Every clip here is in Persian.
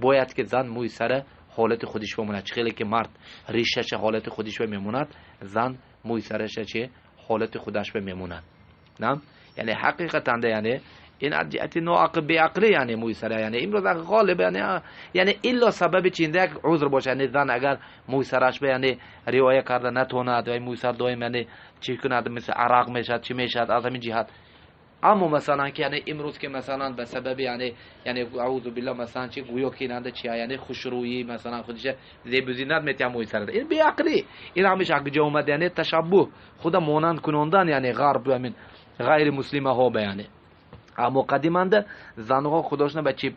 باید که زن موی سر حالت خودش بمونه. خیلی که مرد ریشش حالت خودش بموند، زن موی سرش چه حالت خودش بموند. نه یعنی حقیقتا یعنی این جهت ناعقل به عقلی یعنی موی سر یعنی امروز غالب یعنی الا سبب چینده یک عذر باشه. یعنی زن اگر موی سرش به یعنی روایت کرده نتوند و موی سر دائم یعنی چی کند مثل عرق میشد چی میشد از همین جهت. اما مثلا که یعنی امروز که مثلا به سبب یعنی اعوذ بالله مثلا چی گویا که ننده چی یعنی خوشرویی مثلا خودش زیب زینت میتونه موی سر ده، این بی عقلی. این همش عقل اومد یعنی تشبه خدا مانند کنوندن یعنی غرب و همین غیر مسلمه ها بیانه. اما قدیمانده زنها خودشون به چی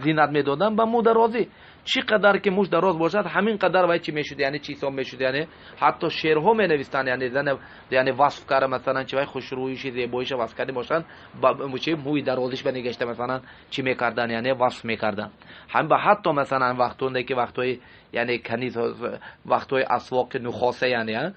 زینت میدادن به مو درازی، چی قدر که موش دراز باشد همین قدر وای چی میشد یعنی چی سام میشد. یعنی حتی شعرها می نویسن یعنی زن یعنی وصف کرده مثلا چی وای خوشرویی زیباییش وصف کرده باشن با چی موی درازش بنگشته مثلا چی میکردن یعنی وصف میکردن. هم به حتی مثلا وقتونه که وقتای یعنی کنیز وقتای اسواق نخاسه یعنی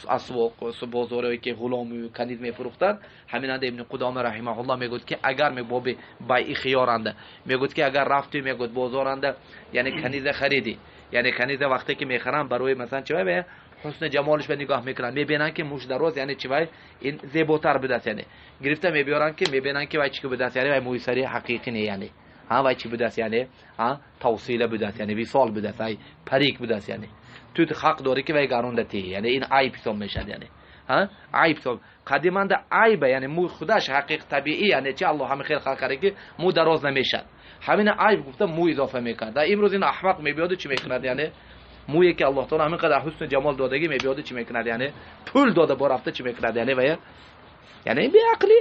اسواق بازاری که غلام کنیز میفروختن، همین ابن قدامه رحمه الله میگفت که اگر میگفت بای خیارنده میگفت که اگر رفتی میگفت بازارنده یعنی کنیز خریدی یعنی کنیز وقتی که میخرن برای مثلا چه به حسن جمالش به نگاه میکنن میبینن که موش دراز یعنی چی وای این زیباتر بده یعنی گرفته میبیارن که میبینن که وای چی بده یعنی وای موی سری حقیقی نه یعنی ها وای چی بده یعنی ها توصیله بده یعنی وصال بده وای پریک بده یعنی تو حق داری که وای گاروندتی یعنی این عیب سم میشد یعنی ها عیب سم قدیما ده عیب یعنی موی خودش حقیق طبیعی یعنی چه الله همه خیر خلق کرده که مو دراز نمیشد. همین عیب گفته مو اضافه میکنه. امروز این احمق میبیاد چی میکنه یعنی مویی که الله تعالی همین قدر حسن جمال دادگی میبیاد چی میکنه یعنی پول داده با رفته چی میکنه یعنی و یعنی بی عقلی